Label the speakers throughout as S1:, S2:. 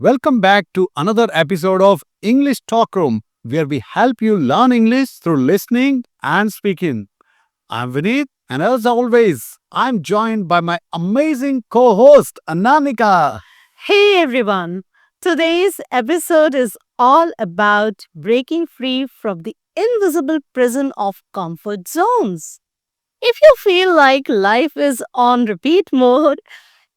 S1: Welcome back to another episode of English Talk Room, where we help you learn English through listening and speaking. I'm Vineet, and as always, I'm joined by my amazing co host, Anamika.
S2: Hey everyone! Today's episode is all about breaking free from the invisible prison of comfort zones. If you feel like life is on repeat mode,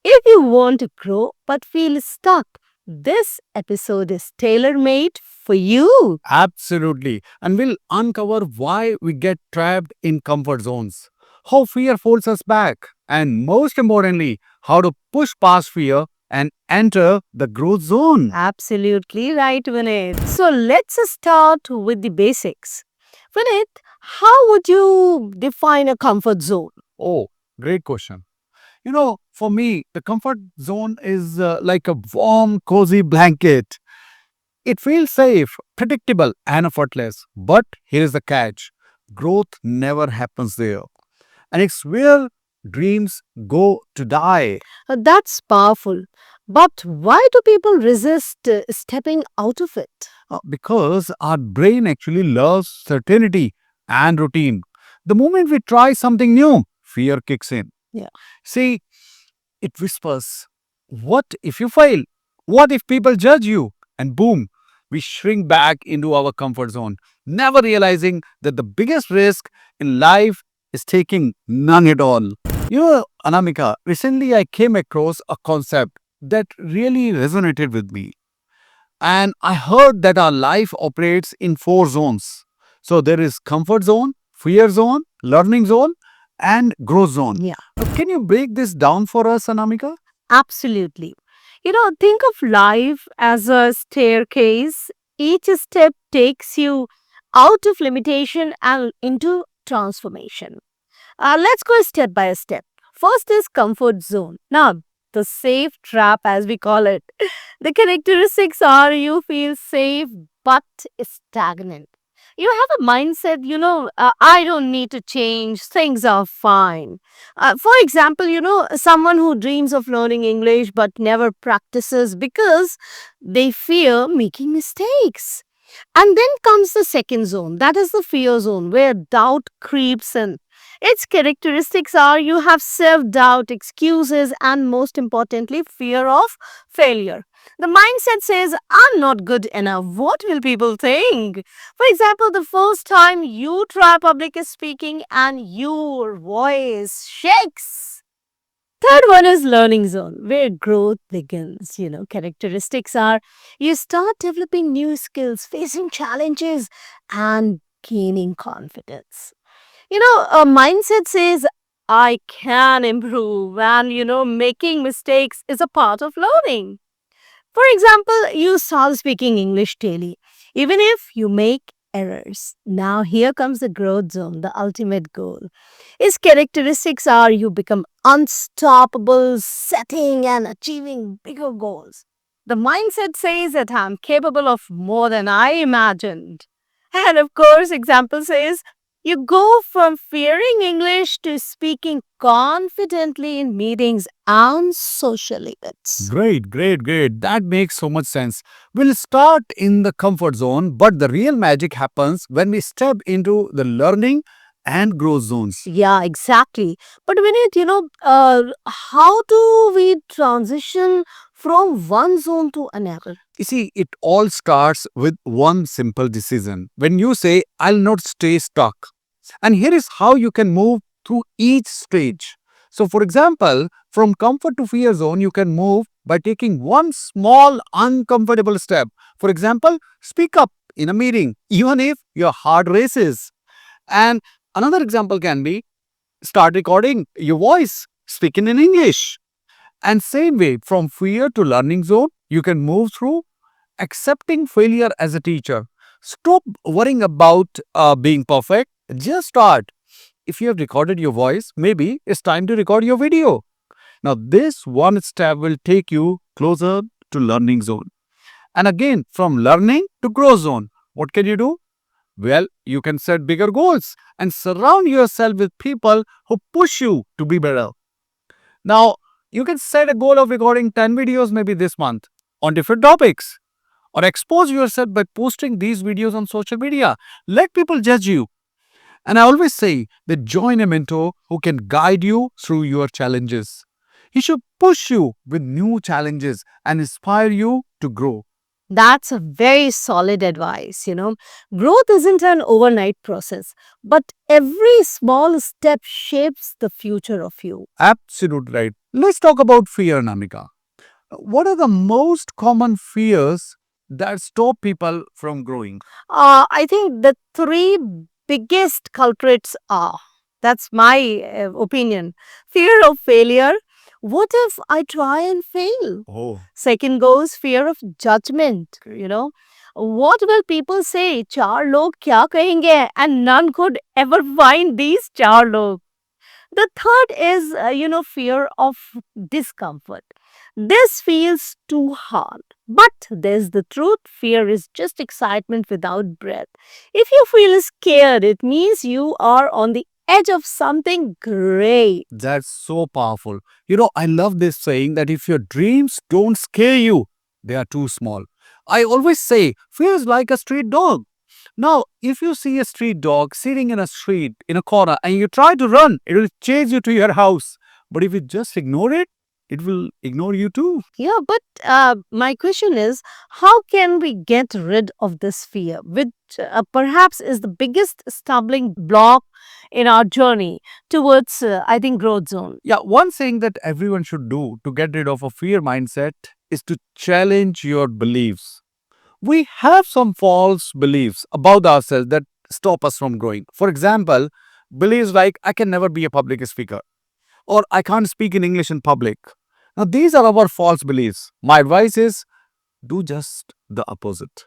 S2: if you want to grow but feel stuck, this episode is tailor made for you.
S1: Absolutely. And we'll uncover why we get trapped in comfort zones, how fear holds us back, and most importantly, how to push past fear and enter the growth zone.
S2: Absolutely right, Vinith. So let's start with the basics. Vinith, how would you define a comfort zone?
S1: Oh, great question. For me, the comfort zone is like a warm, cozy blanket. It feels safe, predictable, and effortless. But here is the catch: growth never happens there. And it's where dreams go to die.
S2: That's powerful. But why do people resist stepping out of it?
S1: Because our brain actually loves certainty and routine. The moment we try something new, fear kicks in.
S2: Yeah.
S1: See, it whispers, what if you fail? What if people judge you? And boom, we shrink back into our comfort zone, never realizing that the biggest risk in life is taking none at all. Anamika, recently I came across a concept that really resonated with me. And I heard that our life operates in four zones. So there is comfort zone, fear zone, learning zone, and growth zone.
S2: Yeah.
S1: Can you break this down for us, Anamika?
S2: Absolutely. Think of life as a staircase. Each step takes you out of limitation and into transformation. Let's go step by step. First is comfort zone. Now, the safe trap, as we call it. The characteristics are you feel safe but stagnant. You have a mindset, I don't need to change, things are fine. For example, someone who dreams of learning English but never practices because they fear making mistakes. And then comes the second zone, that is the fear zone, where doubt creeps in. Its characteristics are you have self doubt, excuses, and most importantly, fear of failure. The mindset says, I'm not good enough. What will people think? For example, the first time you try public speaking and your voice shakes. Third one is learning zone, where growth begins. Characteristics are you start developing new skills, facing challenges, and gaining confidence. A mindset says, I can improve, and making mistakes is a part of learning. For example, you start speaking English daily, even if you make errors. Now, here comes the growth zone, the ultimate goal. Its characteristics are you become unstoppable, setting and achieving bigger goals. The mindset says that I'm capable of more than I imagined. And of course, example says you go from fearing English to speaking confidently in meetings and social events.
S1: Great. That makes so much sense. We'll start in the comfort zone, but the real magic happens when we step into the learning and growth zones.
S2: Yeah, exactly. But Vinit, how do we transition from one zone to another?
S1: You see, it all starts with one simple decision. When you say, I'll not stay stuck. And here is how you can move through each stage. So, for example, from comfort to fear zone, you can move by taking one small uncomfortable step. For example, speak up in a meeting, even if your heart races. And another example can be start recording your voice, speaking in English. And same way, from fear to learning zone, you can move through accepting failure as a teacher. Stop worrying about being perfect. Just start. If you have recorded your voice, maybe it's time to record your video. Now, this one step will take you closer to learning zone. And again, from learning to growth zone, what can you do? Well, you can set bigger goals and surround yourself with people who push you to be better. Now, you can set a goal of recording 10 videos maybe this month, on different topics, or expose yourself by posting these videos on social media. Let people judge you. And I always say that join a mentor who can guide you through your challenges. He should push you with new challenges and inspire you to grow.
S2: That's a very solid advice. Growth isn't an overnight process, but every small step shapes the future of you.
S1: Absolutely right. Let's talk about fear, Namika. What are the most common fears that stop people from growing?
S2: I think the three biggest culprits are, that's my opinion. Fear of failure. What if I try and fail?
S1: Oh,
S2: Second goes fear of judgment. What will people say? Char log kya kahenge? And none could ever find these char log. The third is, fear of discomfort. This feels too hard. But there's the truth. Fear is just excitement without breath. If you feel scared, it means you are on the edge of something great.
S1: that's so powerful. I love this saying that if your dreams don't scare you, they are too small. I always say fear is like a street dog. Now, if you see a street dog sitting in a street in a corner and you try to run, it will chase you to your house. But if you just ignore it, it will ignore you too.
S2: Yeah, but my question is, how can we get rid of this fear, which perhaps is the biggest stumbling block in our journey towards, I think, growth zone?
S1: Yeah, one thing that everyone should do to get rid of a fear mindset is to challenge your beliefs. We have some false beliefs about ourselves that stop us from growing. For example, beliefs like I can never be a public speaker or I can't speak in English in public. Now, these are our false beliefs. My advice is do just the opposite.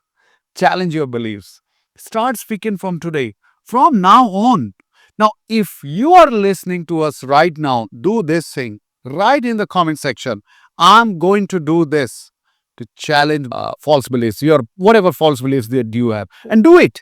S1: Challenge your beliefs. Start speaking from today, from now on. Now, if you are listening to us right now, do this thing. Write in the comment section. I'm going to do this to challenge false beliefs, your whatever false beliefs that you have, and do it.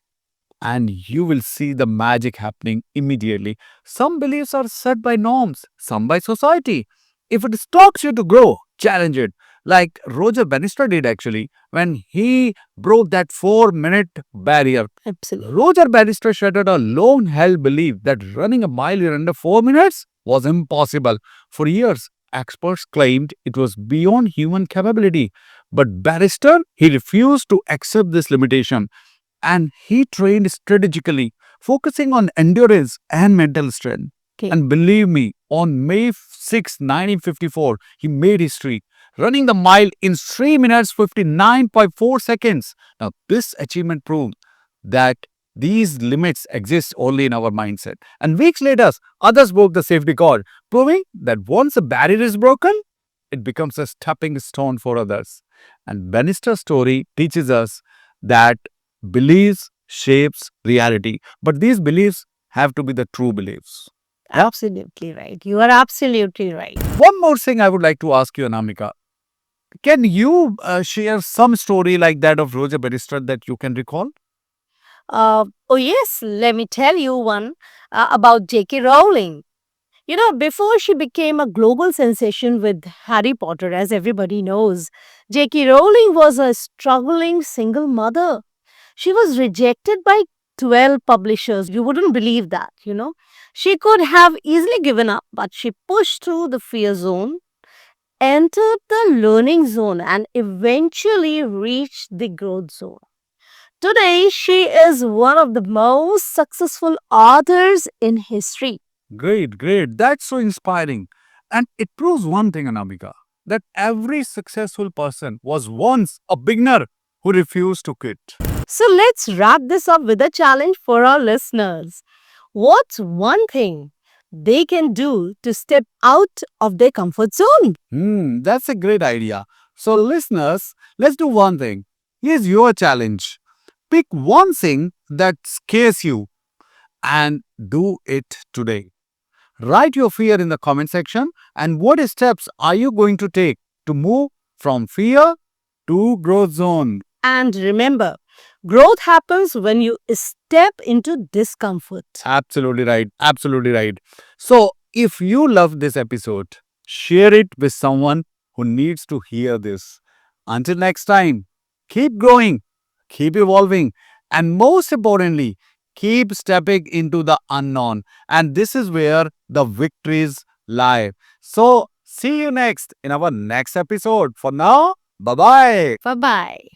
S1: And you will see the magic happening immediately. Some beliefs are set by norms, some by society. If it stops you to grow, challenge it. Like Roger Bannister did actually when he broke that 4 minute barrier.
S2: Absolutely.
S1: Roger Bannister shattered a long held belief that running a mile in under 4 minutes was impossible. For years, experts claimed it was beyond human capability. But Bannister, he refused to accept this limitation and he trained strategically, focusing on endurance and mental strength.
S2: Okay.
S1: And believe me, on May 6, 1954, he made history, running the mile in 3 minutes 59.4 seconds. Now, this achievement proved that these limits exist only in our mindset. And weeks later, others broke the safety record, proving that once a barrier is broken, it becomes a stepping stone for others. And Bannister's story teaches us that beliefs shapes reality, but these beliefs have to be the true beliefs. Yeah.
S2: Absolutely right. You are absolutely right.
S1: One more thing I would like to ask you, Anamika. Can you share some story like that of Roger Bannister that you can recall?
S2: Oh, yes, let me tell you one about J.K. Rowling. Before she became a global sensation with Harry Potter, as everybody knows, J.K. Rowling was a struggling single mother. She was rejected by 12 publishers. You wouldn't believe that. She could have easily given up, but she pushed through the fear zone, entered the learning zone, and eventually reached the growth zone. Today, she is one of the most successful authors in history.
S1: Great, great. That's so inspiring. And it proves one thing, Anamika, that every successful person was once a beginner who refused to quit.
S2: So let's wrap this up with a challenge for our listeners. What's one thing they can do to step out of their comfort zone?
S1: That's a great idea. So, listeners, let's do one thing. Here's your challenge. Pick one thing that scares you and do it today. Write your fear in the comment section and what steps are you going to take to move from fear to growth zone.
S2: And remember, growth happens when you step into discomfort.
S1: Absolutely right. Absolutely right. So, if you love this episode, share it with someone who needs to hear this. Until next time, keep growing, keep evolving, and most importantly, keep stepping into the unknown. And this is where the victories lie. So, see you next in our next episode. For now, bye bye.
S2: Bye bye.